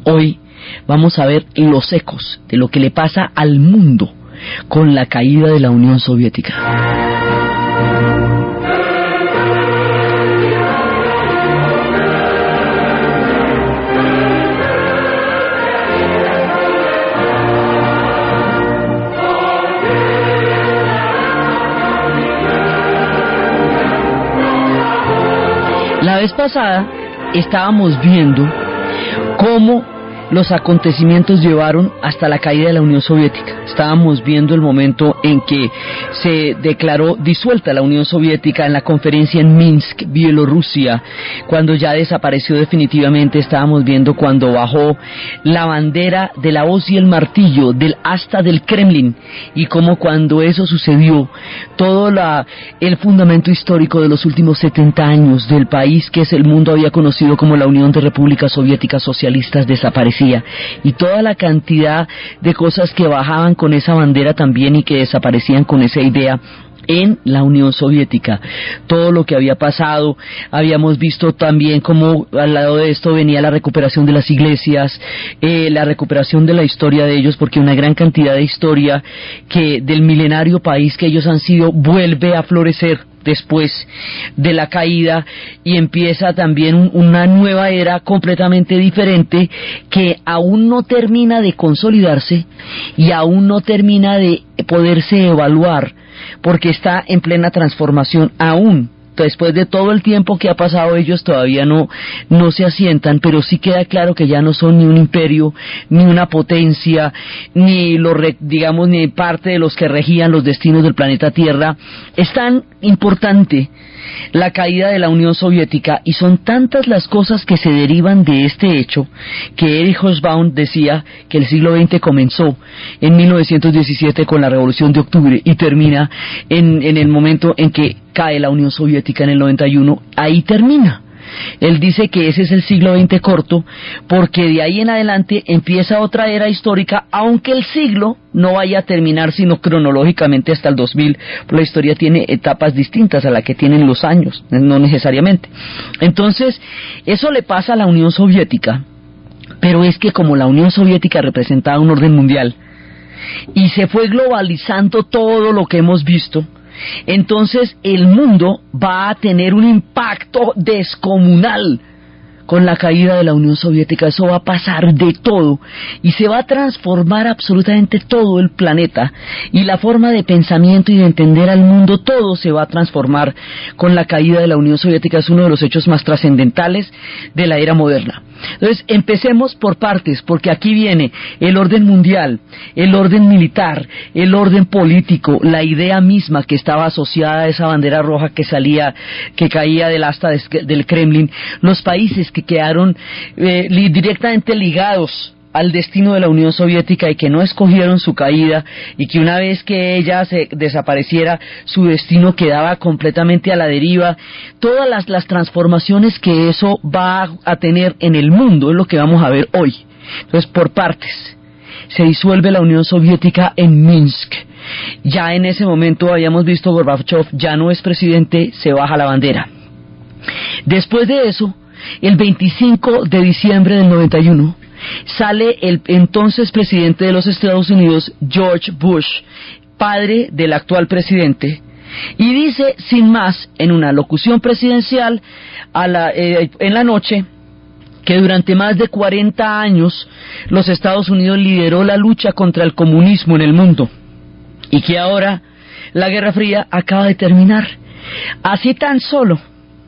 Hoy vamos a ver los ecos de lo que le pasa al mundo con la caída de la Unión Soviética. La vez pasada estábamos viendo cómo los acontecimientos llevaron hasta la caída de la Unión Soviética. Estábamos viendo el momento en que se declaró disuelta la Unión Soviética en la conferencia en Minsk, Bielorrusia, cuando ya desapareció definitivamente. Estábamos viendo cuando bajó la bandera de la hoz y el martillo del asta del Kremlin, y cómo cuando eso sucedió, todo el fundamento histórico de los últimos 70 años del país que el mundo había conocido como la Unión de Repúblicas Soviéticas Socialistas desaparecía. Y toda la cantidad de cosas que bajaban con esa bandera también y que desaparecían con esa idea en la Unión Soviética. Todo lo que había pasado, habíamos visto también cómo al lado de esto venía la recuperación de las iglesias, la recuperación de la historia de ellos, porque una gran cantidad de historia que del milenario país que ellos han sido vuelve a florecer después de la caída, y empieza también una nueva era completamente diferente que aún no termina de consolidarse y aún no termina de poderse evaluar, porque está en plena transformación aún. Después de todo el tiempo que ha pasado, ellos todavía no se asientan, pero sí queda claro que ya no son ni un imperio, ni una potencia, ni ni parte de los que regían los destinos del planeta Tierra. Es tan importante la caída de la Unión Soviética, y son tantas las cosas que se derivan de este hecho, que Erich Hobsbawm decía que el siglo XX comenzó en 1917 con la Revolución de Octubre y termina en el momento en que cae la Unión Soviética en el 91, ahí termina. Él dice que ese es el siglo XX corto, porque de ahí en adelante empieza otra era histórica, aunque el siglo no vaya a terminar sino cronológicamente hasta el 2000, la historia tiene etapas distintas a la que tienen los años, no necesariamente. Entonces, eso le pasa a la Unión Soviética, pero es que como la Unión Soviética representaba un orden mundial, y se fue globalizando todo lo que hemos visto, entonces el mundo va a tener un impacto descomunal con la caída de la Unión Soviética. Eso va a pasar de todo y se va a transformar absolutamente todo el planeta, y la forma de pensamiento y de entender al mundo, todo se va a transformar con la caída de la Unión Soviética. Es uno de los hechos más trascendentales de la era moderna. Entonces empecemos por partes, porque aquí viene el orden mundial, el orden militar, el orden político, la idea misma que estaba asociada a esa bandera roja que caía del asta del Kremlin, los países que quedaron directamente ligados al destino de la Unión Soviética y que no escogieron su caída, y que una vez que ella se desapareciera, su destino quedaba completamente a la deriva. Todas las transformaciones que eso va a tener en el mundo es lo que vamos a ver hoy. Entonces, por partes. Se disuelve la Unión Soviética en Minsk. Ya en ese momento habíamos visto Gorbachev ya no es presidente, se baja la bandera. Después de eso, el 25 de diciembre del 91, sale el entonces presidente de los Estados Unidos, George Bush, padre del actual presidente, y dice sin más en una locución presidencial en la noche que durante más de 40 años los Estados Unidos lideró la lucha contra el comunismo en el mundo, y que ahora la Guerra Fría acaba de terminar. Así tan solo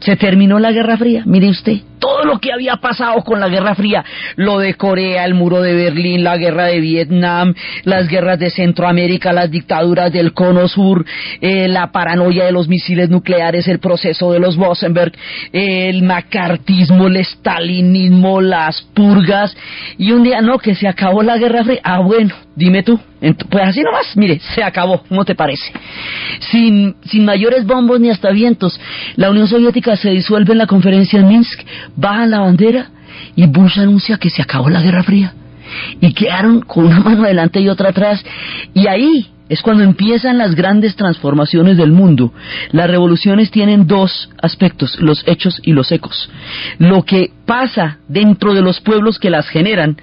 se terminó la Guerra Fría. Mire usted, todo lo que había pasado con la Guerra Fría, lo de Corea, el muro de Berlín, la guerra de Vietnam, las guerras de Centroamérica, las dictaduras del Cono Sur, la paranoia de los misiles nucleares, el proceso de los Rosenberg, el macartismo, el stalinismo, las purgas, y un día no, que se acabó la Guerra Fría. Ah, bueno, dime tú. Pues así nomás, mire, se acabó, ¿cómo te parece? Sin mayores bombos ni hasta vientos, la Unión Soviética se disuelve en la conferencia en Minsk, bajan la bandera y Bush anuncia que se acabó la Guerra Fría, y quedaron con una mano adelante y otra atrás, y ahí es cuando empiezan las grandes transformaciones del mundo. Las revoluciones tienen dos aspectos, los hechos y los ecos. Lo que pasa dentro de los pueblos que las generan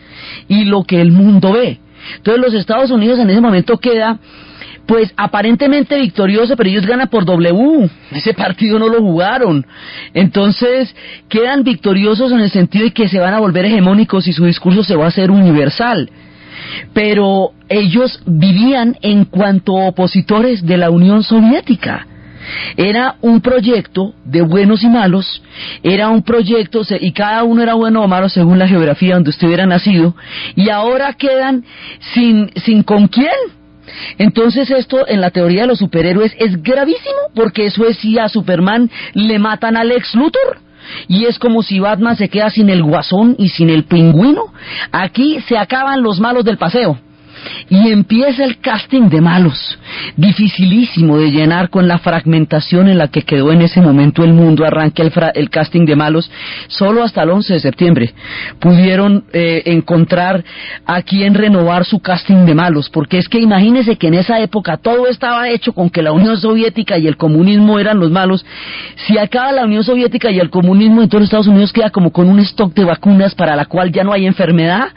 y lo que el mundo ve. Entonces los Estados Unidos en ese momento queda pues aparentemente victorioso, pero ellos ganan por W, ese partido no lo jugaron, entonces quedan victoriosos en el sentido de que se van a volver hegemónicos y su discurso se va a hacer universal, pero ellos vivían en cuanto opositores de la Unión Soviética. Era un proyecto de buenos y malos, era un proyecto, y cada uno era bueno o malo según la geografía donde usted hubiera nacido, y ahora quedan sin con quién. Entonces esto en la teoría de los superhéroes es gravísimo, porque eso es si a Superman le matan a Lex Luthor, y es como si Batman se queda sin el Guasón y sin el Pingüino. Aquí se acaban los malos del paseo y empieza el casting de malos, dificilísimo de llenar con la fragmentación en la que quedó en ese momento el mundo. Arranca el casting de malos, solo hasta el 11 de septiembre pudieron encontrar a quien renovar su casting de malos, porque es que imagínense que en esa época todo estaba hecho con que la Unión Soviética y el comunismo eran los malos. Si acaba la Unión Soviética y el comunismo, entonces Estados Unidos queda como con un stock de vacunas para la cual ya no hay enfermedad.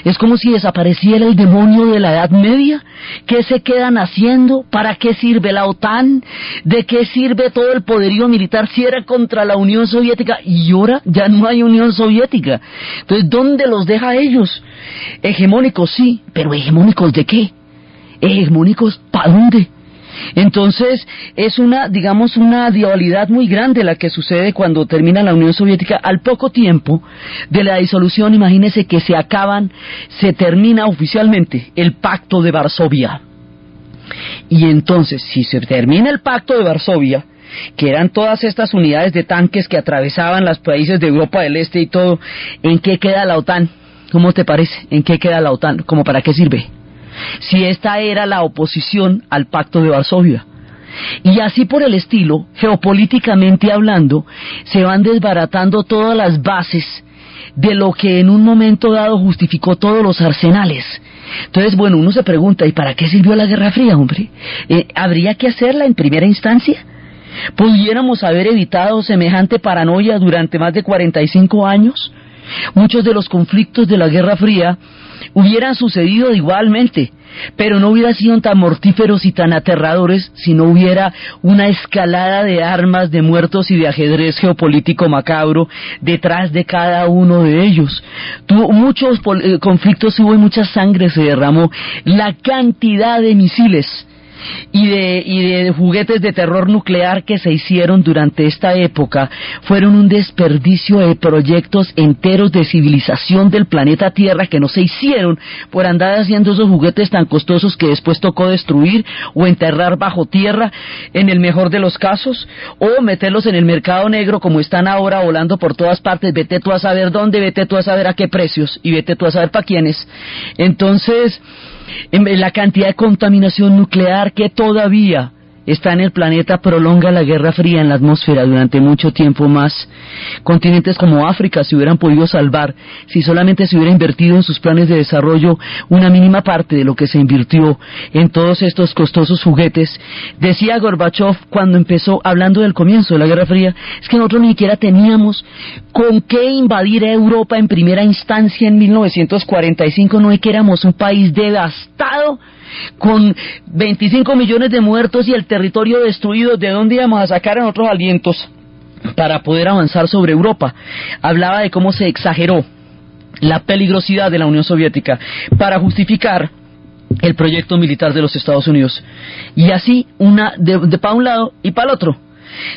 Es como si desapareciera el demonio de la Edad Media. ¿Qué se quedan haciendo? ¿Para qué sirve la OTAN? ¿De qué sirve todo el poderío militar si era contra la Unión Soviética? Y ahora ya no hay Unión Soviética. Entonces, ¿dónde los deja a ellos? Hegemónicos, sí, pero ¿hegemónicos de qué? ¿Hegemónicos para dónde? Entonces es una dualidad muy grande la que sucede cuando termina la Unión Soviética. Al poco tiempo de la disolución, imagínense que se termina oficialmente el Pacto de Varsovia. Y entonces, si se termina el Pacto de Varsovia, que eran todas estas unidades de tanques que atravesaban los países de Europa del Este y todo, ¿en qué queda la OTAN? ¿Cómo te parece? ¿En qué queda la OTAN? ¿Cómo para qué sirve? Si esta era la oposición al Pacto de Varsovia. Y así por el estilo, geopolíticamente hablando, se van desbaratando todas las bases de lo que en un momento dado justificó todos los arsenales. Entonces, bueno, uno se pregunta, ¿y para qué sirvió la Guerra Fría, hombre? ¿Habría que hacerla en primera instancia? ¿Pudiéramos haber evitado semejante paranoia durante más de 45 años? Muchos de los conflictos de la Guerra Fría hubieran sucedido igualmente, pero no hubieran sido tan mortíferos y tan aterradores si no hubiera una escalada de armas, de muertos y de ajedrez geopolítico macabro detrás de cada uno de ellos. Tuvo muchos conflictos, hubo y mucha sangre se derramó. La cantidad de misiles y de juguetes de terror nuclear que se hicieron durante esta época fueron un desperdicio de proyectos enteros de civilización del planeta Tierra que no se hicieron por andar haciendo esos juguetes tan costosos que después tocó destruir o enterrar bajo tierra en el mejor de los casos, o meterlos en el mercado negro como están ahora volando por todas partes. Vete tú a saber dónde, vete tú a saber a qué precios y vete tú a saber para quiénes. Entonces, la cantidad de contaminación nuclear que todavía está en el planeta prolonga la Guerra Fría en la atmósfera durante mucho tiempo más. Continentes como África se hubieran podido salvar si solamente se hubiera invertido en sus planes de desarrollo una mínima parte de lo que se invirtió en todos estos costosos juguetes. Decía Gorbachev cuando empezó, hablando del comienzo de la Guerra Fría, es que nosotros ni siquiera teníamos con qué invadir a Europa en primera instancia en 1945, no es que éramos un país devastado, con 25 millones de muertos y el territorio destruido. ¿De dónde íbamos a sacar en otros alientos para poder avanzar sobre Europa? Hablaba de cómo se exageró la peligrosidad de la Unión Soviética para justificar el proyecto militar de los Estados Unidos, y así de para un lado y para el otro.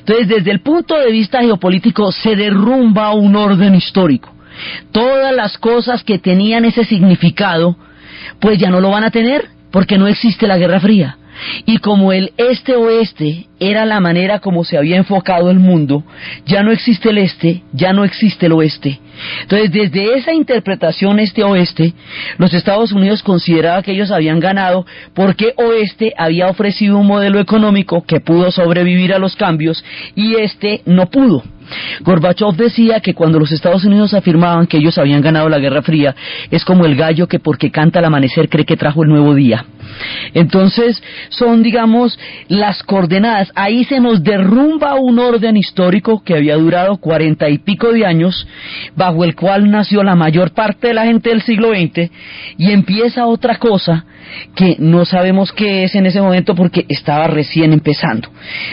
Entonces, desde el punto de vista geopolítico se derrumba un orden histórico. Todas las cosas que tenían ese significado pues ya no lo van a tener, porque no existe la Guerra Fría. Y como el este-oeste era la manera como se había enfocado el mundo. Ya no existe el este, ya no existe el oeste. Entonces, desde esa interpretación este-oeste, los Estados Unidos consideraba que ellos habían ganado porque oeste había ofrecido un modelo económico que pudo sobrevivir a los cambios y este no pudo. Gorbachev decía que cuando los Estados Unidos afirmaban que ellos habían ganado la Guerra Fría, es como el gallo que porque canta al amanecer cree que trajo el nuevo día. Entonces, son, digamos, las coordenadas. Ahí se nos derrumba un orden histórico que había durado 40 y pico de años, bajo el cual nació la mayor parte de la gente del siglo XX, y empieza otra cosa que no sabemos qué es en ese momento porque estaba recién empezando.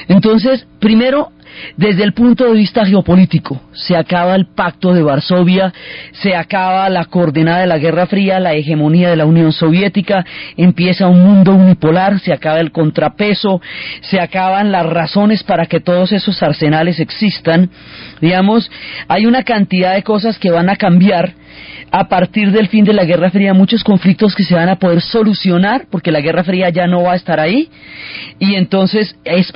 Entonces, primero, desde el punto de vista geopolítico, se acaba el Pacto de Varsovia, se acaba la coordenada de la Guerra Fría, la hegemonía de la Unión Soviética, empieza un mundo unipolar, se acaba el contrapeso, se acaban las razones para que todos esos arsenales existan. Digamos, hay una cantidad de cosas que van a cambiar a partir del fin de la Guerra Fría, muchos conflictos que se van a poder solucionar porque la Guerra Fría ya no va a estar ahí, y entonces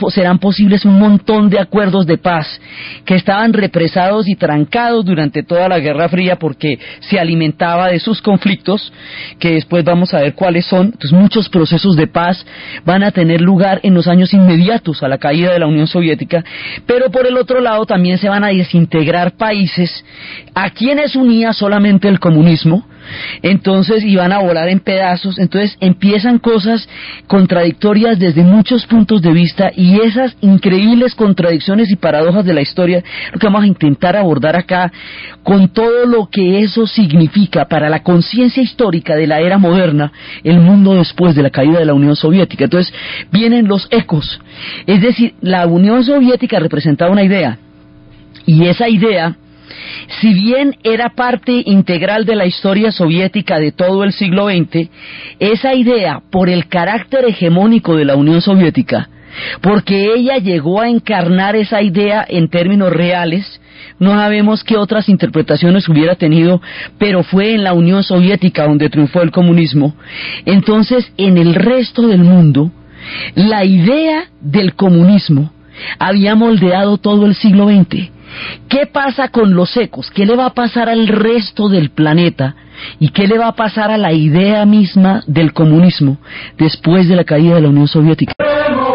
serán posibles un montón de acuerdos de paz que estaban represados y trancados durante toda la Guerra Fría porque se alimentaba de sus conflictos, que después vamos a ver cuáles son. Entonces muchos procesos de paz van a tener lugar en los años inmediatos a la caída de la Unión Soviética, pero por el otro lado también se van a desintegrar países a quienes unía solamente el comunismo, entonces iban a volar en pedazos. Entonces empiezan cosas contradictorias desde muchos puntos de vista, y esas increíbles contradicciones y paradojas de la historia lo que vamos a intentar abordar acá, con todo lo que eso significa para la conciencia histórica de la era moderna, el mundo después de la caída de la Unión Soviética. Entonces vienen los ecos, es decir, la Unión Soviética representaba una idea, y esa idea, si bien era parte integral de la historia soviética de todo el siglo XX, esa idea, por el carácter hegemónico de la Unión Soviética, porque ella llegó a encarnar esa idea en términos reales, no sabemos qué otras interpretaciones hubiera tenido, pero fue en la Unión Soviética donde triunfó el comunismo. Entonces, en el resto del mundo, la idea del comunismo había moldeado todo el siglo XX. ¿Qué pasa con los ecos? ¿Qué le va a pasar al resto del planeta? ¿Y qué le va a pasar a la idea misma del comunismo después de la caída de la Unión Soviética? Removamos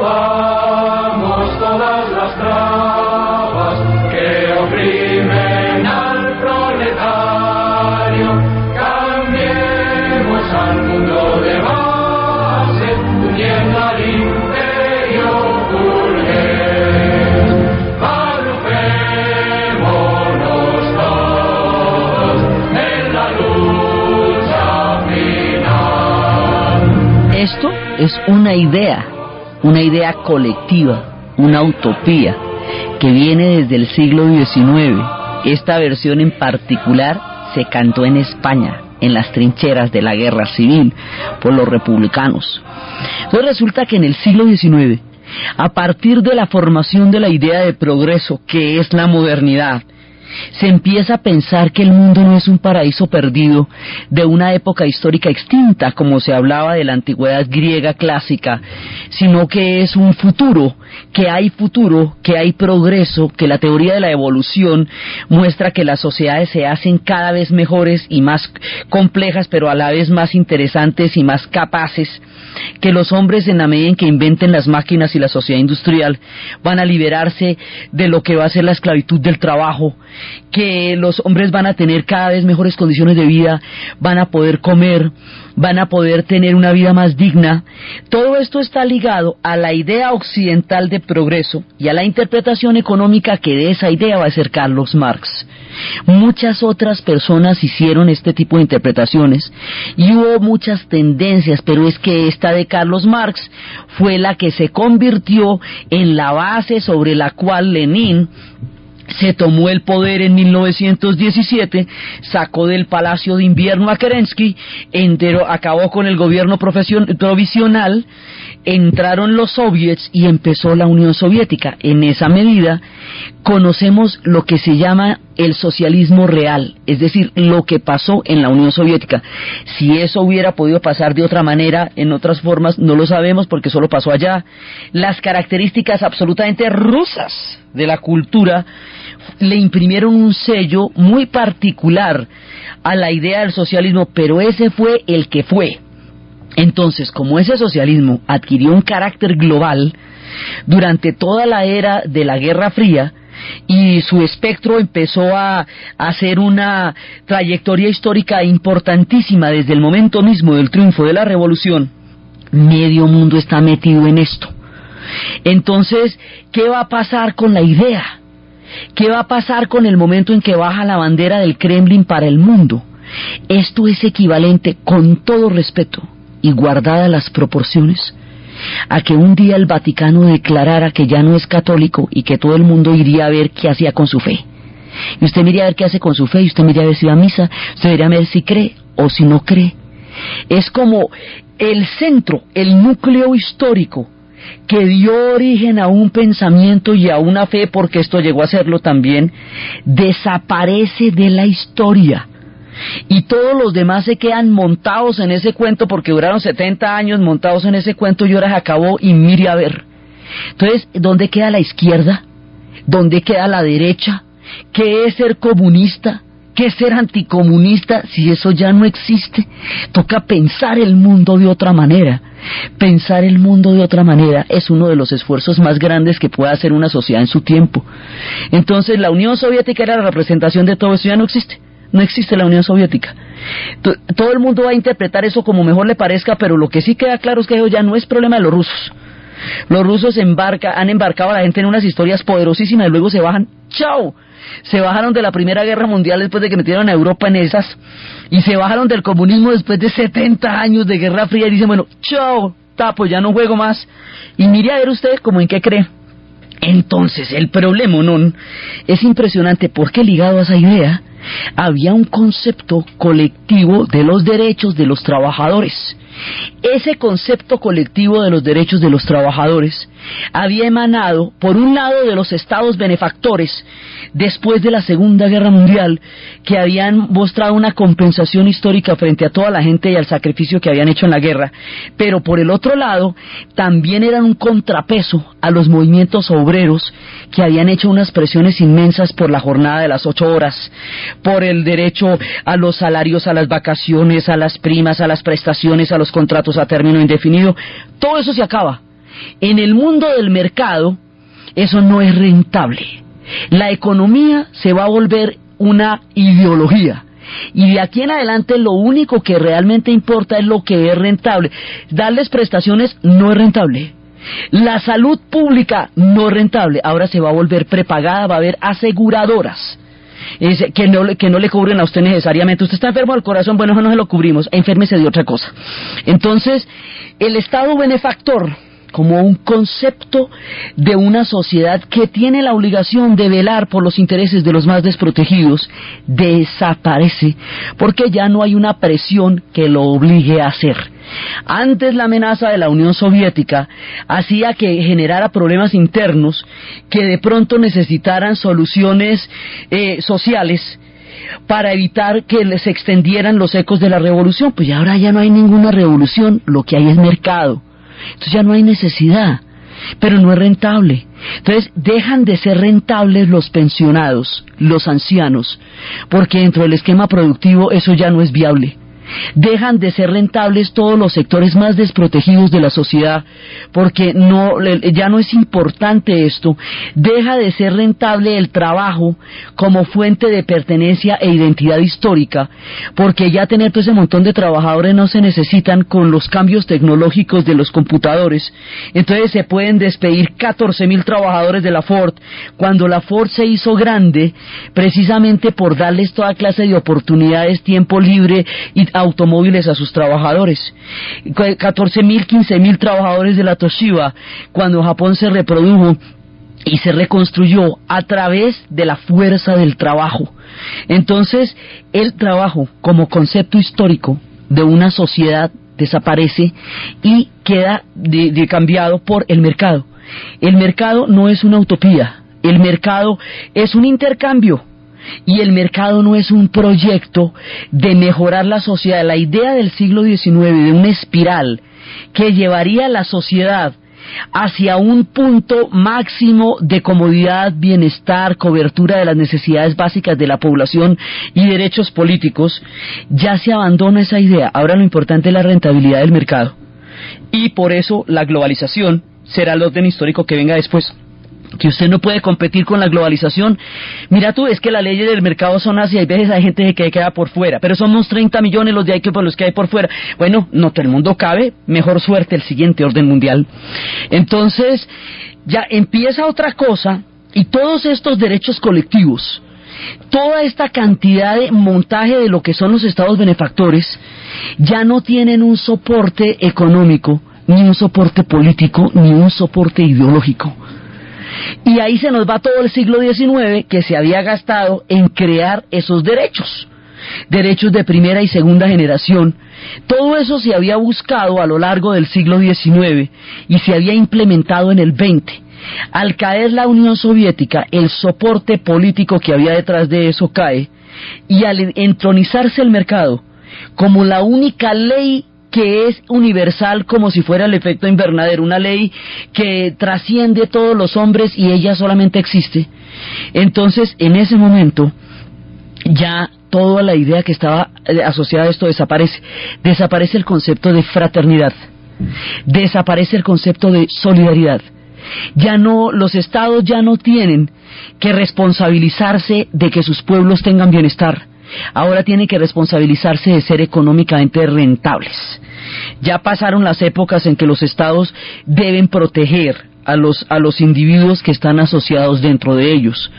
todas las trabas que oprimen al proletario. Cambiemos al mundo de base, uniendo al imperio burgués. Esto es una idea colectiva, una utopía que viene desde el siglo XIX. Esta versión en particular se cantó en España, en las trincheras de la guerra civil, por los republicanos. Entonces resulta que en el siglo XIX, a partir de la formación de la idea de progreso, que es la modernidad, se empieza a pensar que el mundo no es un paraíso perdido de una época histórica extinta, como se hablaba de la antigüedad griega clásica, sino que es un futuro, que hay progreso, que la teoría de la evolución muestra que las sociedades se hacen cada vez mejores y más complejas, pero a la vez más interesantes y más capaces, que los hombres, en la medida en que inventen las máquinas y la sociedad industrial, van a liberarse de lo que va a ser la esclavitud del trabajo, que los hombres van a tener cada vez mejores condiciones de vida, van a poder comer, van a poder tener una vida más digna. Todo esto está ligado a la idea occidental de progreso y a la interpretación económica que de esa idea va a hacer Carlos Marx. Muchas otras personas hicieron este tipo de interpretaciones y hubo muchas tendencias, pero es que esta de Carlos Marx fue la que se convirtió en la base sobre la cual Lenin se tomó el poder en 1917, sacó del Palacio de Invierno a Kerensky, acabó con el gobierno provisional, entraron los soviets y empezó la Unión Soviética. En esa medida conocemos lo que se llama el socialismo real, es decir, lo que pasó en la Unión Soviética. Si eso hubiera podido pasar de otra manera, en otras formas, no lo sabemos porque solo pasó allá. Las características absolutamente rusas de la cultura le imprimieron un sello muy particular a la idea del socialismo, pero ese fue el que fue. Entonces, como ese socialismo adquirió un carácter global durante toda la era de la Guerra Fría, y su espectro empezó a hacer una trayectoria histórica importantísima desde el momento mismo del triunfo de la revolución, medio mundo está metido en esto. Entonces, ¿qué va a pasar con la idea? ¿Qué va a pasar con el momento en que baja la bandera del Kremlin para el mundo? Esto es equivalente, con todo respeto y guardadas las proporciones, a que un día el Vaticano declarara que ya no es católico y que todo el mundo iría a ver qué hacía con su fe. Y usted mira a ver qué hace con su fe, y usted mira a ver si va a misa, usted mira a ver si cree o si no cree. Es como el centro, el núcleo histórico que dio origen a un pensamiento y a una fe, porque esto llegó a serlo también, desaparece de la historia. Y todos los demás se quedan montados en ese cuento porque duraron 70 años montados en ese cuento y ahora se acabó y mire a ver. Entonces, ¿dónde queda la izquierda? ¿Dónde queda la derecha? ¿Qué es ser comunista? ¿Qué es ser anticomunista? Si eso ya no existe, toca pensar el mundo de otra manera. Pensar el mundo de otra manera es uno de los esfuerzos más grandes que puede hacer una sociedad en su tiempo. Entonces, la Unión Soviética era la representación de todo eso, ya no existe. No existe la Unión Soviética. Todo el mundo va a interpretar eso como mejor le parezca, pero lo que sí queda claro es que eso ya no es problema de los rusos. Los rusos han embarcado a la gente en unas historias poderosísimas y luego se bajan. ¡Chao! Se bajaron de la Primera Guerra Mundial después de que metieron a Europa en esas, y se bajaron del comunismo después de 70 años de Guerra Fría y dicen, bueno, chao, tapo, ya no juego más. Y mire a ver usted como en qué cree. Entonces, el problema, ¿no?, es impresionante porque ligado a esa idea había un concepto colectivo de los derechos de los trabajadores. Ese concepto colectivo de los derechos de los trabajadores había emanado, por un lado, de los estados benefactores después de la Segunda Guerra Mundial, que habían mostrado una compensación histórica frente a toda la gente y al sacrificio que habían hecho en la guerra, pero por el otro lado también eran un contrapeso a los movimientos obreros que habían hecho unas presiones inmensas por la jornada de las 8 horas, por el derecho a los salarios, a las vacaciones, a las primas, a las prestaciones, a los contratos a término indefinido. Todo eso se acaba. En el mundo del mercado, eso no es rentable. La economía se va a volver una ideología. Y de aquí en adelante lo único que realmente importa es lo que es rentable. Darles prestaciones no es rentable. La salud pública no es rentable. Ahora se va a volver prepagada, va a haber aseguradoras que no le cubren a usted necesariamente. Usted está enfermo del corazón, bueno, eso no se lo cubrimos, enférmese de otra cosa. Entonces, el Estado benefactor, como un concepto de una sociedad que tiene la obligación de velar por los intereses de los más desprotegidos, desaparece, porque ya no hay una presión que lo obligue a hacer. Antes la amenaza de la Unión Soviética hacía que generara problemas internos que de pronto necesitaran soluciones sociales para evitar que se extendieran los ecos de la revolución. Pues ya ahora ya no hay ninguna revolución, lo que hay es mercado. Entonces ya no hay necesidad, pero no es rentable. Entonces dejan de ser rentables los pensionados, los ancianos, porque dentro del esquema productivo eso ya no es viable. Dejan de ser rentables todos los sectores más desprotegidos de la sociedad, porque ya no es importante esto. Deja de ser rentable el trabajo como fuente de pertenencia e identidad histórica, porque ya tener todo ese montón de trabajadores no se necesitan con los cambios tecnológicos de los computadores. Entonces se pueden despedir 14,000 trabajadores de la Ford, cuando la Ford se hizo grande precisamente por darles toda clase de oportunidades, tiempo libre y automóviles a sus trabajadores. 14,000, 15,000 trabajadores de la Toshiba, cuando Japón se reprodujo y se reconstruyó a través de la fuerza del trabajo. Entonces, el trabajo como concepto histórico de una sociedad desaparece y queda cambiado por el mercado. El mercado no es una utopía, el mercado es un intercambio. y el mercado no es un proyecto de mejorar la sociedad. La idea del siglo XIX de una espiral que llevaría a la sociedad hacia un punto máximo de comodidad, bienestar, cobertura de las necesidades básicas de la población y derechos políticos, ya se abandona esa idea. Ahora lo importante es la rentabilidad del mercado, y por eso la globalización será el orden histórico que venga después. Que usted no puede competir con la globalización. Mira tú, es que las leyes del mercado son así, hay veces hay gente que queda por fuera, pero somos 30 millones los que hay por fuera. Bueno, no todo el mundo cabe, mejor suerte el siguiente orden mundial. Entonces, ya empieza otra cosa, y todos estos derechos colectivos, toda esta cantidad de montaje de lo que son los estados benefactores, ya no tienen un soporte económico, ni un soporte político, ni un soporte ideológico. Y ahí se nos va todo el siglo XIX que se había gastado en crear esos derechos de primera y segunda generación. Todo eso se había buscado a lo largo del siglo XIX y se había implementado en el XX. Al caer la Unión Soviética, el soporte político que había detrás de eso cae, y al entronizarse el mercado como la única ley que es universal, como si fuera el efecto invernadero, una ley que trasciende todos los hombres y ella solamente existe. Entonces, en ese momento, ya toda la idea que estaba asociada a esto desaparece. Desaparece el concepto de fraternidad, desaparece el concepto de solidaridad. Ya no, los estados ya no tienen que responsabilizarse de que sus pueblos tengan bienestar. Ahora tienen que responsabilizarse de ser económicamente rentables. Ya pasaron las épocas en que los estados deben proteger a los individuos que están asociados dentro de ellos.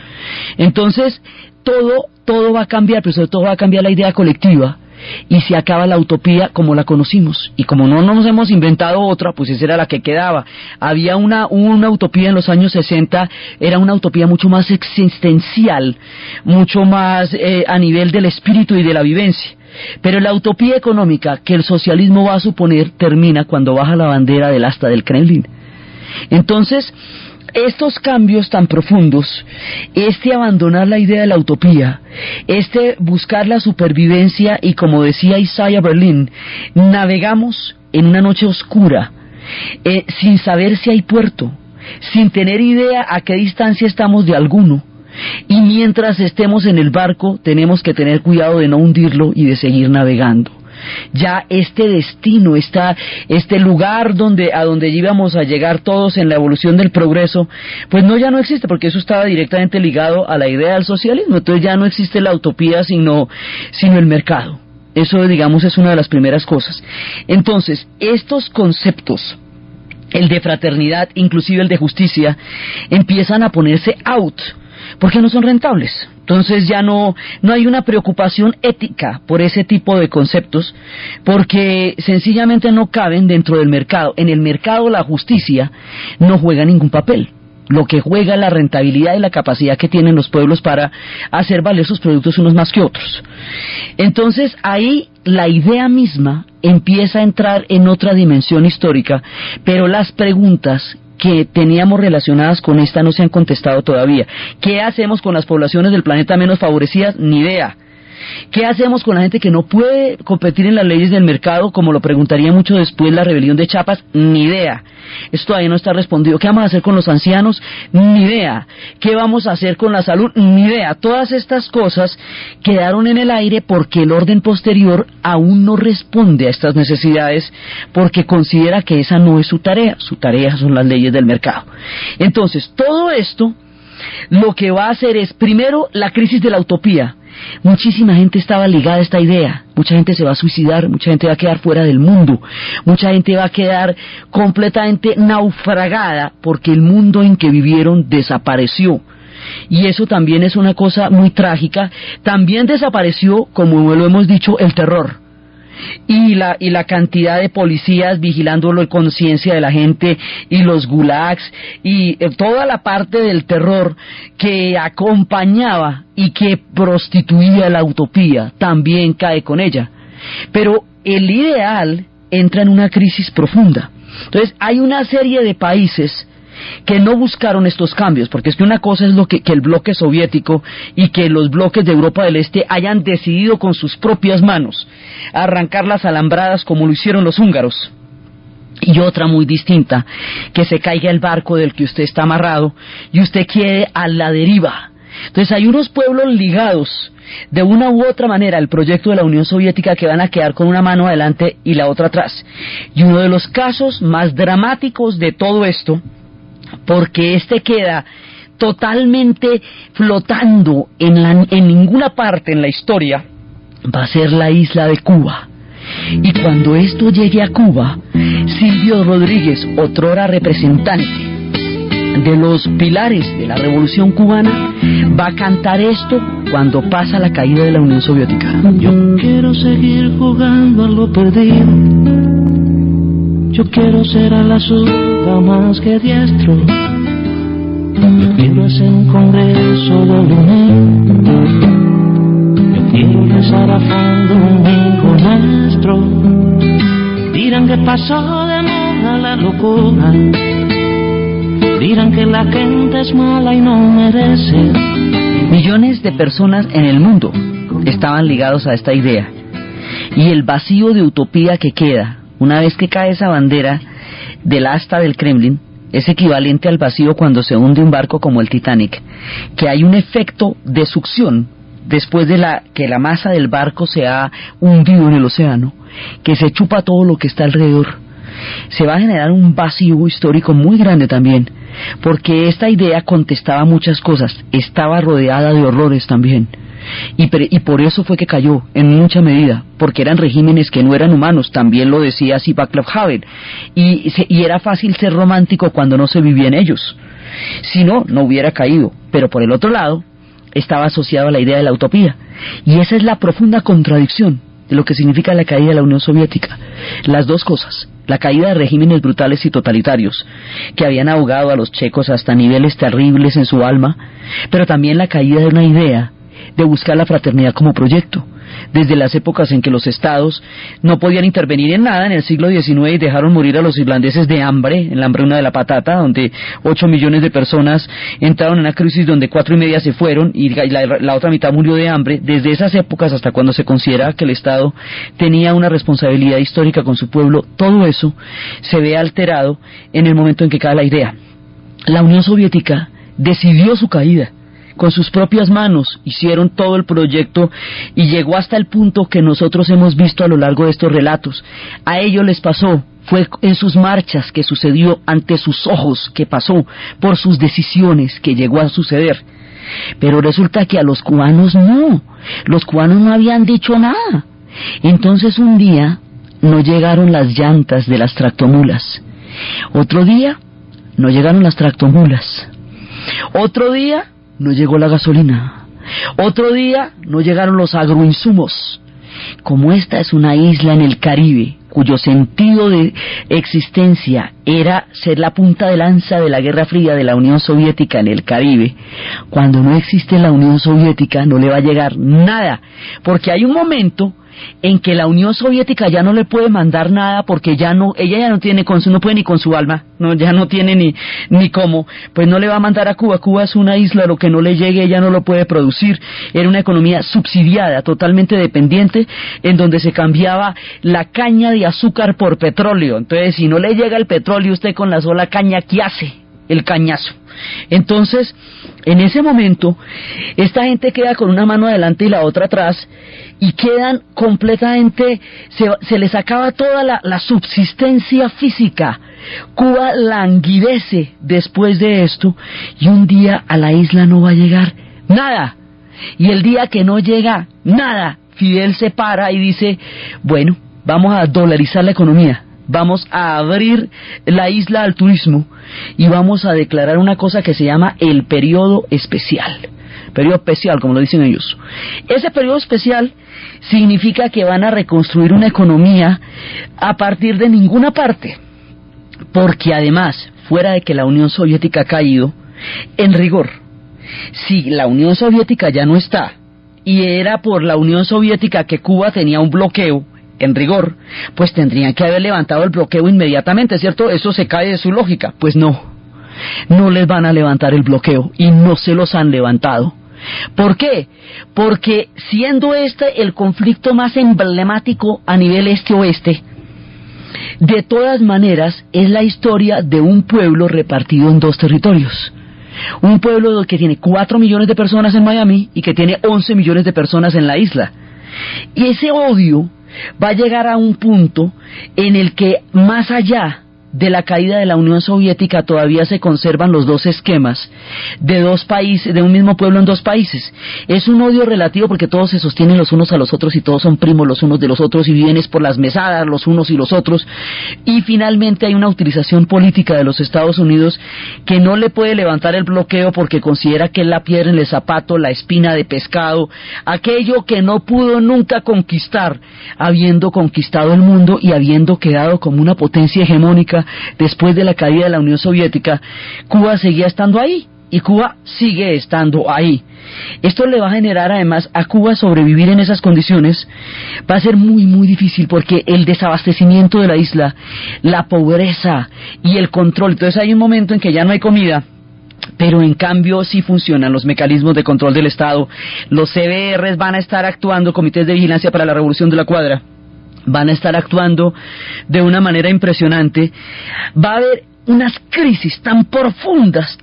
Entonces, todo va a cambiar, pero sobre todo va a cambiar la idea colectiva, y se acaba la utopía como la conocimos. Y como no nos hemos inventado otra, pues esa era la que quedaba. Había una utopía en los años 60, era una utopía mucho más existencial, mucho más a nivel del espíritu y de la vivencia. Pero la utopía económica que el socialismo va a suponer termina cuando baja la bandera del asta del Kremlin. Entonces, estos cambios tan profundos, abandonar la idea de la utopía, buscar la supervivencia, y como decía Isaiah Berlin, navegamos en una noche oscura, sin saber si hay puerto, sin tener idea a qué distancia estamos de alguno, y mientras estemos en el barco tenemos que tener cuidado de no hundirlo y de seguir navegando. Ya este destino, este lugar a donde íbamos a llegar todos en la evolución del progreso, pues ya no existe, porque eso estaba directamente ligado a la idea del socialismo. Entonces ya no existe la utopía sino el mercado. Eso, digamos, es una de las primeras cosas. Entonces, estos conceptos, el de fraternidad, inclusive el de justicia, empiezan a ponerse out, porque no son rentables. Entonces ya no hay una preocupación ética por ese tipo de conceptos, porque sencillamente no caben dentro del mercado. En el mercado la justicia no juega ningún papel. Lo que juega es la rentabilidad y la capacidad que tienen los pueblos para hacer valer sus productos unos más que otros. Entonces ahí la idea misma empieza a entrar en otra dimensión histórica, pero las preguntas que teníamos relacionadas con esta no se han contestado todavía. ¿Qué hacemos con las poblaciones del planeta menos favorecidas? Ni idea. ¿Qué hacemos con la gente que no puede competir en las leyes del mercado, como lo preguntaría mucho después la rebelión de Chiapas? Ni idea. Esto todavía no está respondido. ¿Qué vamos a hacer con los ancianos? Ni idea. ¿Qué vamos a hacer con la salud? Ni idea. Todas estas cosas quedaron en el aire porque el orden posterior aún no responde a estas necesidades, porque considera que esa no es su tarea. Su tarea son las leyes del mercado. Entonces, todo esto lo que va a hacer es, primero, la crisis de la utopía. Muchísima gente estaba ligada a esta idea, mucha gente se va a suicidar, mucha gente va a quedar fuera del mundo, mucha gente va a quedar completamente naufragada porque el mundo en que vivieron desapareció. Y eso también es una cosa muy trágica. También desapareció, como lo hemos dicho, el terror. Y la cantidad de policías vigilando la conciencia de la gente, y los gulags, y toda la parte del terror que acompañaba y que prostituía la utopía, también cae con ella. Pero el ideal entra en una crisis profunda. Entonces hay una serie de países que no buscaron estos cambios, porque es que una cosa es lo que el bloque soviético y que los bloques de Europa del Este hayan decidido con sus propias manos arrancar las alambradas como lo hicieron los húngaros, y otra muy distinta, que se caiga el barco del que usted está amarrado y usted quede a la deriva. Entonces hay unos pueblos ligados de una u otra manera al proyecto de la Unión Soviética que van a quedar con una mano adelante y la otra atrás. Y uno de los casos más dramáticos de todo esto, porque este queda totalmente flotando en ninguna parte en la historia, va a ser la isla de Cuba. Y cuando esto llegue a Cuba, Silvio Rodríguez, otrora representante de los pilares de la Revolución Cubana, va a cantar esto cuando pasa la caída de la Unión Soviética. Yo quiero seguir jugando a lo perdido. Yo quiero ser a la zurda más que diestro. Yo quiero hacer un congreso de lunes. Yo quiero rezar a fondo un hijo nuestro. Dirán que pasó de moda la locura. Dirán que la gente es mala y no merece. Millones de personas en el mundo estaban ligados a esta idea. Y el vacío de utopía que queda una vez que cae esa bandera del asta del Kremlin es equivalente al vacío cuando se hunde un barco como el Titanic, que hay un efecto de succión después de que la masa del barco se ha hundido en el océano, que se chupa todo lo que está alrededor. Se va a generar un vacío histórico muy grande también, porque esta idea contestaba muchas cosas, estaba rodeada de horrores también, y por eso fue que cayó en mucha medida, porque eran regímenes que no eran humanos, también lo decía así Václav Havel, y era fácil ser romántico cuando no se vivía en ellos, si no, no hubiera caído. Pero por el otro lado estaba asociado a la idea de la utopía, y esa es la profunda contradicción de lo que significa la caída de la Unión Soviética. Las dos cosas: la caída de regímenes brutales y totalitarios que habían ahogado a los checos hasta niveles terribles en su alma, pero también la caída de una idea de buscar la fraternidad como proyecto. Desde las épocas en que los estados no podían intervenir en nada en el siglo XIX y dejaron morir a los irlandeses de hambre, en la hambruna de la patata, donde 8 millones de personas entraron en una crisis donde 4,5 se fueron y la otra mitad murió de hambre. Desde esas épocas hasta cuando se considera que el Estado tenía una responsabilidad histórica con su pueblo, todo eso se ve alterado en el momento en que cae la idea. La Unión Soviética decidió su caída. Con sus propias manos hicieron todo el proyecto y llegó hasta el punto que nosotros hemos visto a lo largo de estos relatos. A ellos les pasó, fue en sus marchas que sucedió, ante sus ojos que pasó, por sus decisiones que llegó a suceder. Pero resulta que a los cubanos no, los cubanos no habían dicho nada. Entonces un día no llegaron las llantas de las tractomulas, otro día no llegaron las tractomulas, otro día no llegó la gasolina, otro día no llegaron los agroinsumos. Como esta es una isla en el Caribe, cuyo sentido de existencia era ser la punta de lanza de la Guerra Fría de la Unión Soviética en el Caribe, cuando no existe la Unión Soviética no le va a llegar nada, porque hay un momento en que la Unión Soviética ya no le puede mandar nada, porque ella ya no tiene no puede ni con su alma, ya no tiene ni cómo, pues no le va a mandar a Cuba. Cuba es una isla, lo que no le llegue ella no lo puede producir. Era una economía subsidiada, totalmente dependiente, en donde se cambiaba la caña de azúcar por petróleo. Entonces, si no le llega el petróleo, usted con la sola caña, ¿qué hace? El cañazo. Entonces, en ese momento, esta gente queda con una mano adelante y la otra atrás, y quedan completamente, se les acaba toda la subsistencia física. Cuba languidece después de esto, y un día a la isla no va a llegar nada. Y el día que no llega nada, Fidel se para y dice: bueno, vamos a dolarizar la economía, vamos a abrir la isla al turismo y vamos a declarar una cosa que se llama el periodo especial. Periodo especial, como lo dicen ellos. Ese periodo especial significa que van a reconstruir una economía a partir de ninguna parte, porque además, fuera de que la Unión Soviética ha caído, en rigor, si la Unión Soviética ya no está, y era por la Unión Soviética que Cuba tenía un bloqueo, en rigor, pues tendrían que haber levantado el bloqueo inmediatamente, ¿cierto? Eso se cae de su lógica. Pues no. no les van a levantar el bloqueo, y no se los han levantado. ¿Por qué? Porque siendo este el conflicto más emblemático a nivel este-oeste, de todas maneras es la historia de un pueblo repartido en dos territorios. Un pueblo que tiene 4 millones de personas en Miami y que tiene 11 millones de personas en la isla. Y ese odio va a llegar a un punto en el que, más allá de la caída de la Unión Soviética, todavía se conservan los dos esquemas de dos países, de un mismo pueblo en dos países. Es un odio relativo porque todos se sostienen los unos a los otros y todos son primos los unos de los otros y viven por las mesadas los unos y los otros. Y finalmente hay una utilización política de los Estados Unidos que no le puede levantar el bloqueo porque considera que es la piedra en el zapato, la espina de pescado, aquello que no pudo nunca conquistar, habiendo conquistado el mundo y habiendo quedado como una potencia hegemónica. Después de la caída de la Unión Soviética, Cuba seguía estando ahí, y Cuba sigue estando ahí. Esto le va a generar además a Cuba sobrevivir en esas condiciones. Va a ser muy muy difícil porque el desabastecimiento de la isla, la pobreza y el control. Entonces hay un momento en que ya no hay comida, pero en cambio sí funcionan los mecanismos de control del Estado. Los CBRs van a estar actuando, comités de vigilancia para la revolución de la cuadra, van a estar actuando de una manera impresionante. Va a haber unas crisis tan profundas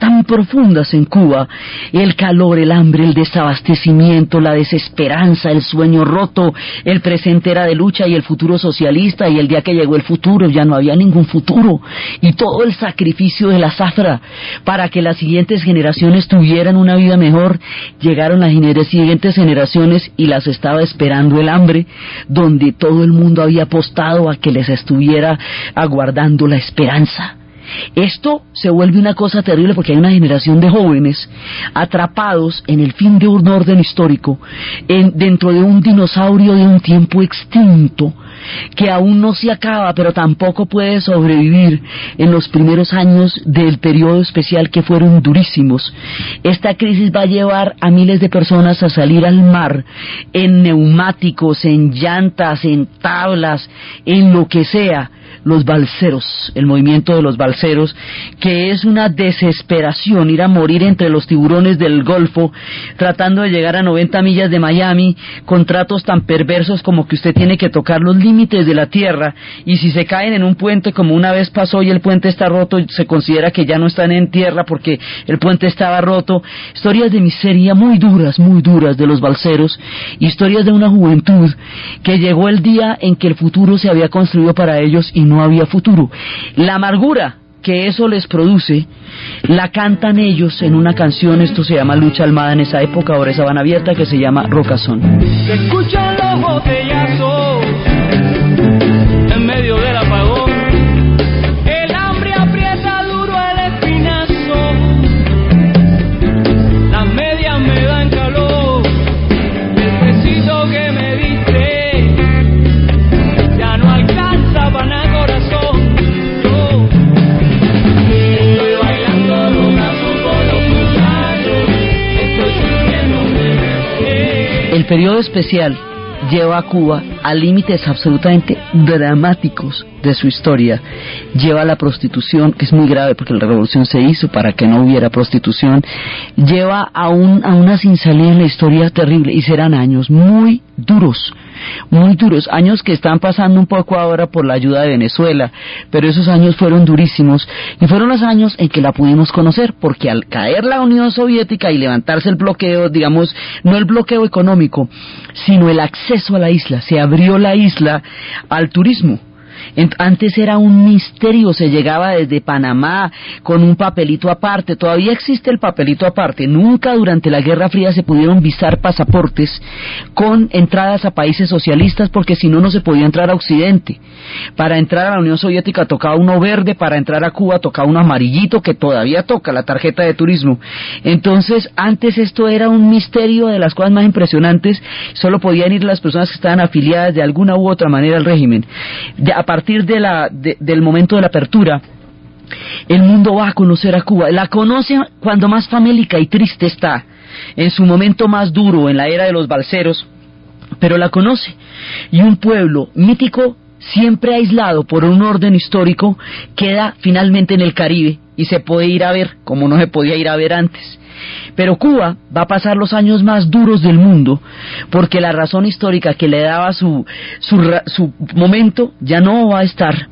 en Cuba: el calor, el hambre, el desabastecimiento, la desesperanza, el sueño roto. El presente era de lucha y el futuro socialista, y el día que llegó el futuro ya no había ningún futuro, y todo el sacrificio de la zafra para que las siguientes generaciones tuvieran una vida mejor. Llegaron las siguientes generaciones y las estaba esperando el hambre, donde todo el mundo había apostado a que les estuviera aguardando la esperanza. Esto se vuelve una cosa terrible porque hay una generación de jóvenes atrapados en el fin de un orden histórico, dentro de un dinosaurio de un tiempo extinto, que aún no se acaba, pero tampoco puede sobrevivir en los primeros años del periodo especial, que fueron durísimos. Esta crisis va a llevar a miles de personas a salir al mar, en neumáticos, en llantas, en tablas, en lo que sea. Los balseros, el movimiento de los balseros, que es una desesperación, ir a morir entre los tiburones del Golfo, tratando de llegar a 90 millas de Miami, con tratos tan perversos como que usted tiene que tocar los límites de la tierra, y si se caen en un puente, como una vez pasó y el puente está roto, se considera que ya no están en tierra porque el puente estaba roto. Historias de miseria muy duras de los balseros, historias de una juventud que llegó el día en que el futuro se había construido para ellos y no había futuro. La amargura que eso les produce la cantan ellos en una canción. Esto se llama Lucha Almada en esa época, ahora esa van abierta, que se llama Rocazón. Se escuchan los botellazos en medio del apagón. El hambre aprieta duro el espinazo. Las medias me dan calor. El besito que me diste ya no alcanza para nada, corazón. Yo estoy bailando rocazón con los muchachos. Estoy sintiéndome. El periodo especial lleva a Cuba a límites absolutamente dramáticos de su historia. Lleva a la prostitución, que es muy grave porque la revolución se hizo para que no hubiera prostitución. Lleva a una sin salida en la historia terrible, y serán años muy duros, años que están pasando un poco ahora por la ayuda de Venezuela, pero esos años fueron durísimos, y fueron los años en que la pudimos conocer, porque al caer la Unión Soviética y levantarse el bloqueo, digamos, no el bloqueo económico, sino el acceso a la isla, se abrió la isla al turismo. Antes era un misterio, se llegaba desde Panamá con un papelito aparte. Todavía existe el papelito aparte. Nunca durante la Guerra Fría se pudieron visar pasaportes con entradas a países socialistas, porque si no, no se podía entrar a Occidente. Para entrar a la Unión Soviética tocaba uno verde, para entrar a Cuba tocaba uno amarillito, que todavía toca, la tarjeta de turismo. Entonces antes esto era un misterio de las cosas más impresionantes. Solo podían ir las personas que estaban afiliadas de alguna u otra manera al régimen. A partir del momento de la apertura, el mundo va a conocer a Cuba. La conoce cuando más famélica y triste está, en su momento más duro, en la era de los balseros, pero la conoce. Y un pueblo mítico siempre aislado por un orden histórico, queda finalmente en el Caribe y se puede ir a ver como no se podía ir a ver antes. Pero Cuba va a pasar los años más duros del mundo porque la razón histórica que le daba su momento ya no va a estar,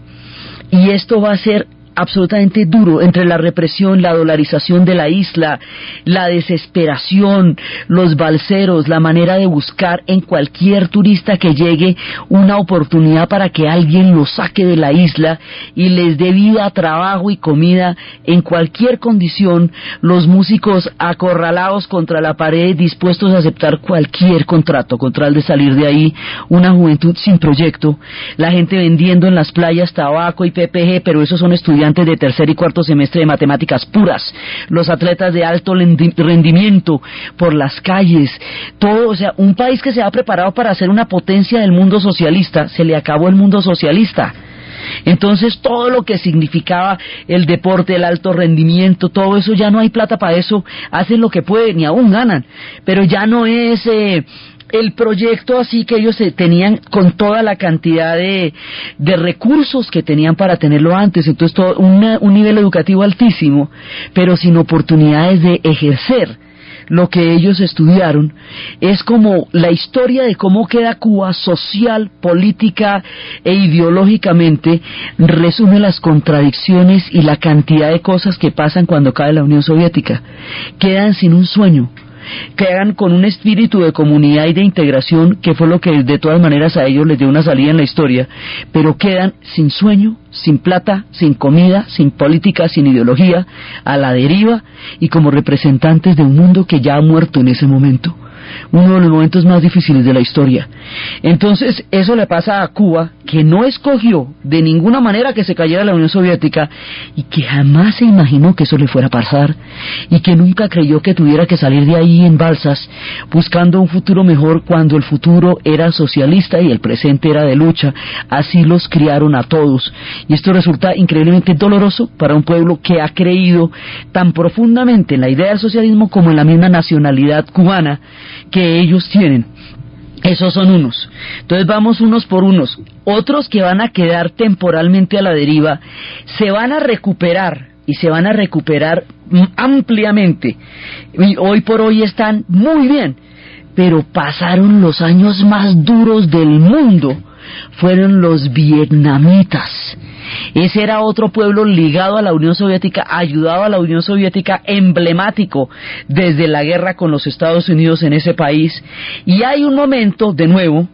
y esto va a ser absolutamente duro, entre la represión, la dolarización de la isla, la desesperación, los balseros, la manera de buscar en cualquier turista que llegue una oportunidad para que alguien lo saque de la isla y les dé vida, trabajo y comida en cualquier condición, los músicos acorralados contra la pared, dispuestos a aceptar cualquier contrato con tal de salir de ahí, una juventud sin proyecto, la gente vendiendo en las playas tabaco y PPG, pero esos son estudiantes de tercer y cuarto semestre de matemáticas puras, los atletas de alto rendimiento por las calles, todo, o sea, un país que se ha preparado para ser una potencia del mundo socialista, se le acabó el mundo socialista. Entonces todo lo que significaba el deporte, el alto rendimiento, todo eso, ya no hay plata para eso, hacen lo que pueden y aún ganan, pero ya no es el proyecto así que ellos tenían con toda la cantidad de recursos que tenían para tenerlo antes. Entonces todo un nivel educativo altísimo, pero sin oportunidades de ejercer lo que ellos estudiaron. Es como la historia de cómo queda Cuba social, política e ideológicamente, resume las contradicciones y la cantidad de cosas que pasan cuando cae la Unión Soviética. Quedan sin un sueño, quedan con un espíritu de comunidad y de integración que fue lo que de todas maneras a ellos les dio una salida en la historia, pero quedan sin sueño, sin plata, sin comida, sin política, sin ideología, a la deriva y como representantes de un mundo que ya ha muerto en ese momento, uno de los momentos más difíciles de la historia. Entonces eso le pasa a Cuba, que no escogió de ninguna manera que se cayera la Unión Soviética y que jamás se imaginó que eso le fuera a pasar y que nunca creyó que tuviera que salir de ahí en balsas buscando un futuro mejor cuando el futuro era socialista y el presente era de lucha. Así los criaron a todos y esto resulta increíblemente doloroso para un pueblo que ha creído tan profundamente en la idea del socialismo como en la misma nacionalidad cubana que ellos tienen. Esos son unos. Entonces vamos unos por unos. Otros que van a quedar temporalmente a la deriva se van a recuperar y se van a recuperar ampliamente. Y hoy por hoy están muy bien, pero pasaron los años más duros del mundo. Fueron los vietnamitas. Ese era otro pueblo ligado a la Unión Soviética, ayudado a la Unión Soviética, emblemático desde la guerra con los Estados Unidos en ese país. Y hay un momento, de nuevo,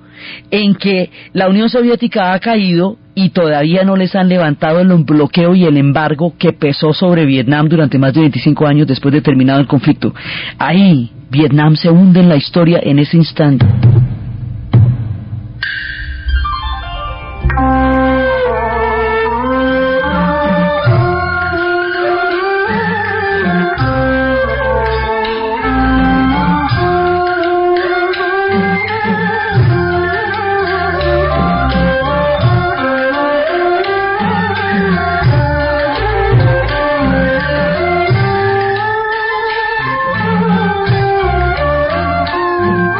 en que la Unión Soviética ha caído y todavía no les han levantado el bloqueo y el embargo que pesó sobre Vietnam durante más de 25 años después de terminado el conflicto. Ahí, Vietnam se hunde en la historia en ese instante.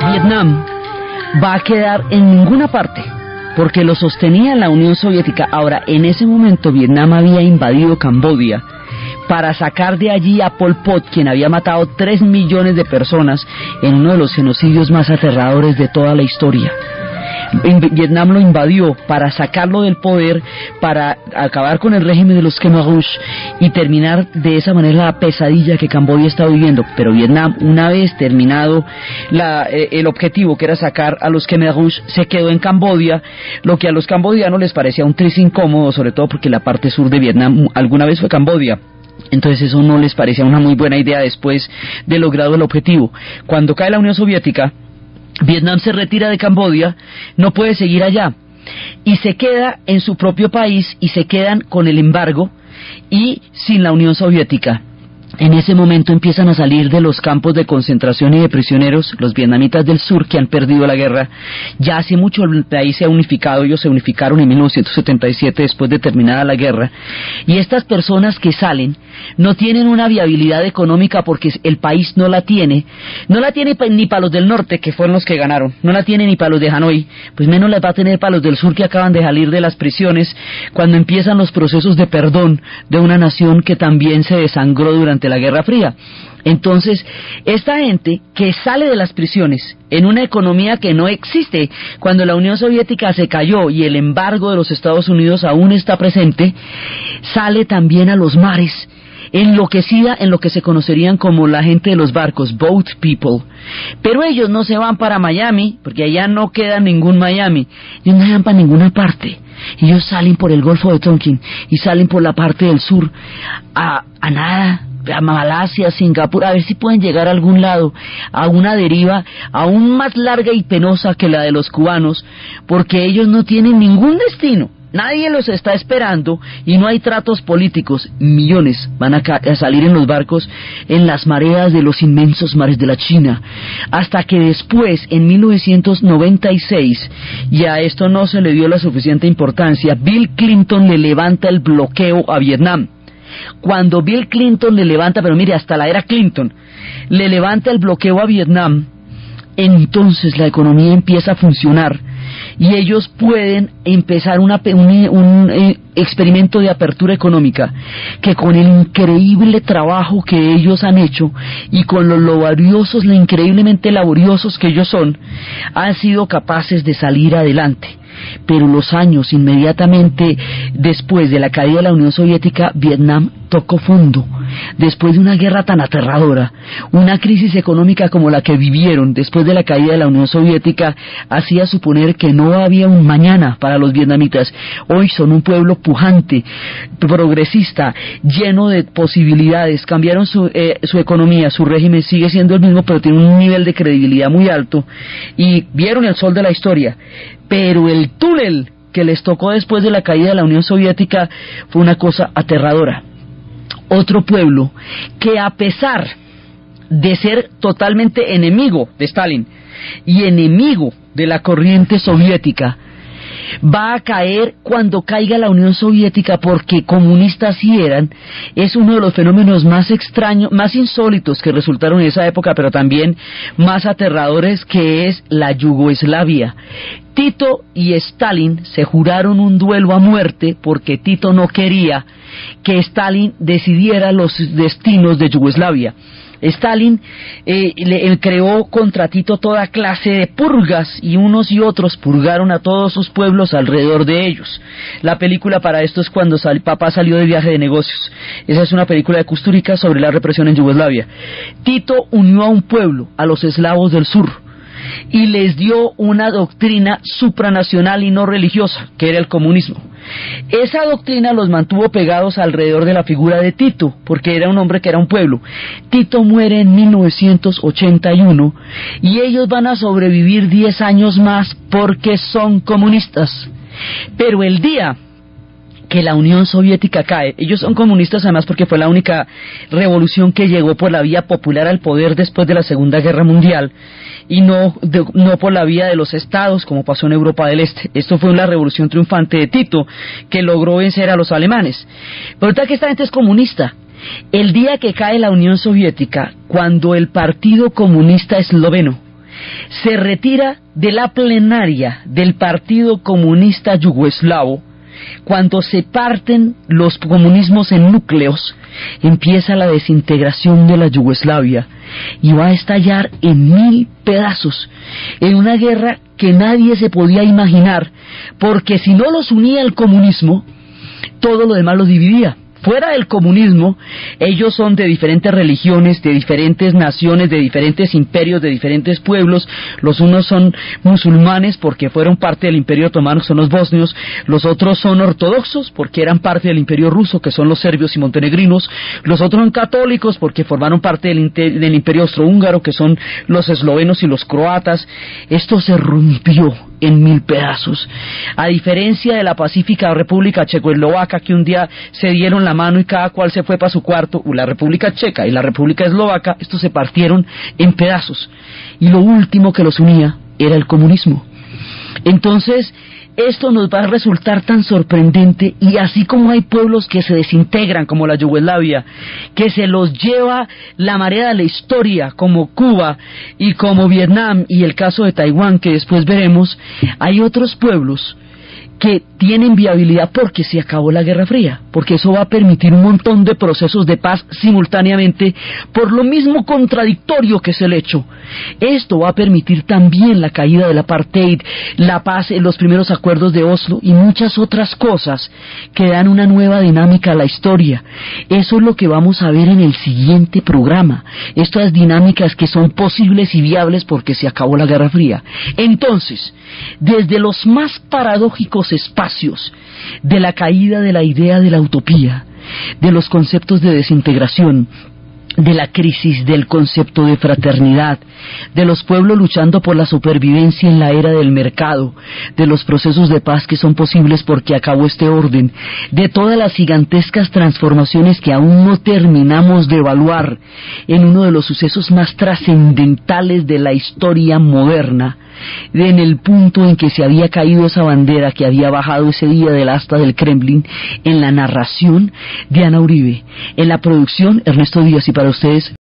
Vietnam va a quedar en ninguna parte porque lo sostenía la Unión Soviética. Ahora, en ese momento Vietnam había invadido Camboya para sacar de allí a Pol Pot, quien había matado 3 millones de personas en uno de los genocidios más aterradores de toda la historia. Vietnam lo invadió para sacarlo del poder, para acabar con el régimen de los Khmer Rouge y terminar de esa manera la pesadilla que Camboya está viviendo. Pero Vietnam, una vez terminado el objetivo, que era sacar a los Khmer Rouge, se quedó en Camboya, lo que a los cambodianos les parecía un tris incómodo, sobre todo porque la parte sur de Vietnam alguna vez fue Camboya. Entonces eso no les parecía una muy buena idea después de logrado el objetivo. Cuando cae la Unión Soviética, Vietnam se retira de Camboya, no puede seguir allá y se queda en su propio país y se quedan con el embargo y sin la Unión Soviética. En ese momento empiezan a salir de los campos de concentración y de prisioneros los vietnamitas del sur que han perdido la guerra. Ya hace mucho el país se ha unificado, ellos se unificaron en 1977 después de terminada la guerra, y estas personas que salen no tienen una viabilidad económica porque el país no la tiene ni para los del norte, que fueron los que ganaron, no la tiene ni para los de Hanoi, pues menos la va a tener para los del sur que acaban de salir de las prisiones cuando empiezan los procesos de perdón de una nación que también se desangró durante la Guerra Fría. Entonces, esta gente que sale de las prisiones en una economía que no existe, cuando la Unión Soviética se cayó y el embargo de los Estados Unidos aún está presente, sale también a los mares, enloquecida en lo que se conocerían como la gente de los barcos, boat people. Pero ellos no se van para Miami, porque allá no queda ningún Miami, ellos no van para ninguna parte. Ellos salen por el Golfo de Tonkin y salen por la parte del sur a nada, a Malasia, Singapur, a ver si pueden llegar a algún lado, a una deriva aún más larga y penosa que la de los cubanos, porque ellos no tienen ningún destino. Nadie los está esperando y no hay tratos políticos. Millones van a salir en los barcos en las mareas de los inmensos mares de la China, hasta que después, en 1996, y a esto no se le dio la suficiente importancia, Bill Clinton le levanta el bloqueo a Vietnam. Cuando Bill Clinton le levanta, pero mire, hasta la era Clinton, le levanta el bloqueo a Vietnam, entonces la economía empieza a funcionar y ellos pueden empezar un experimento de apertura económica que, con el increíble trabajo que ellos han hecho y con lo laboriosos, lo increíblemente laboriosos que ellos son, han sido capaces de salir adelante. Pero los años inmediatamente después de la caída de la Unión Soviética, Vietnam tocó fondo. Después de una guerra tan aterradora, una crisis económica como la que vivieron después de la caída de la Unión Soviética hacía suponer que no había un mañana para los vietnamitas. Hoy son un pueblo pujante, progresista, lleno de posibilidades. Cambiaron su economía, su régimen sigue siendo el mismo, pero tiene un nivel de credibilidad muy alto y vieron el sol de la historia. Pero el túnel que les tocó después de la caída de la Unión Soviética fue una cosa aterradora. Otro pueblo que, a pesar de ser totalmente enemigo de Stalin y enemigo de la corriente soviética, va a caer cuando caiga la Unión Soviética, porque comunistas sí eran. Es uno de los fenómenos más extraños, más insólitos que resultaron en esa época, pero también más aterradores, que es la Yugoslavia. Tito y Stalin se juraron un duelo a muerte porque Tito no quería que Stalin decidiera los destinos de Yugoslavia. Stalin creó contra Tito toda clase de purgas, y unos y otros purgaron a todos sus pueblos alrededor de ellos. La película para esto es Cuando papá salió de viaje de negocios. Esa es una película de Kusturica sobre la represión en Yugoslavia. Tito unió a un pueblo, a los eslavos del sur, y les dio una doctrina supranacional y no religiosa, que era el comunismo. Esa doctrina los mantuvo pegados alrededor de la figura de Tito, porque era un hombre que era un pueblo. Tito muere en 1981 y ellos van a sobrevivir 10 años más porque son comunistas. Pero el día que la Unión Soviética cae, ellos son comunistas además porque fue la única revolución que llegó por la vía popular al poder después de la Segunda Guerra Mundial, y no por la vía de los estados como pasó en Europa del Este. Esto fue una revolución triunfante de Tito que logró vencer a los alemanes. Pero ahorita que esta gente es comunista, el día que cae la Unión Soviética, cuando el Partido Comunista Esloveno se retira de la plenaria del Partido Comunista Yugoslavo, cuando se parten los comunismos en núcleos, empieza la desintegración de la Yugoslavia y va a estallar en 1000 pedazos, en una guerra que nadie se podía imaginar, porque si no los unía el comunismo, todo lo demás los dividía. Fuera del comunismo, ellos son de diferentes religiones, de diferentes naciones, de diferentes imperios, de diferentes pueblos. Los unos son musulmanes porque fueron parte del Imperio Otomano, son los bosnios. Los otros son ortodoxos porque eran parte del Imperio Ruso, que son los serbios y montenegrinos. Los otros son católicos porque formaron parte del Imperio Austrohúngaro, que son los eslovenos y los croatas. Esto se rompió en 1000 pedazos. A diferencia de la pacífica República Checoslovaca, que un día se dieron la mano y cada cual se fue para su cuarto, la República Checa y la República Eslovaca, estos se partieron en pedazos. Y lo último que los unía era el comunismo. Entonces, esto nos va a resultar tan sorprendente, y así como hay pueblos que se desintegran, como la Yugoslavia, que se los lleva la marea de la historia, como Cuba y como Vietnam y el caso de Taiwán, que después veremos, hay otros pueblos que tienen viabilidad porque se acabó la Guerra Fría, porque eso va a permitir un montón de procesos de paz simultáneamente, por lo mismo contradictorio que es el hecho. Esto va a permitir también la caída del apartheid, la paz en los primeros acuerdos de Oslo y muchas otras cosas que dan una nueva dinámica a la historia. Eso es lo que vamos a ver en el siguiente programa, estas dinámicas que son posibles y viables porque se acabó la Guerra Fría. Entonces, desde los más paradójicos espacios de la caída de la idea de la utopía, de los conceptos de desintegración, de la crisis del concepto de fraternidad, de los pueblos luchando por la supervivencia en la era del mercado, de los procesos de paz que son posibles porque acabó este orden, de todas las gigantescas transformaciones que aún no terminamos de evaluar en uno de los sucesos más trascendentales de la historia moderna, en el punto en que se había caído esa bandera que había bajado ese día del asta del Kremlin. En la narración, Diana Uribe, en la producción, Ernesto Díaz, y para ustedes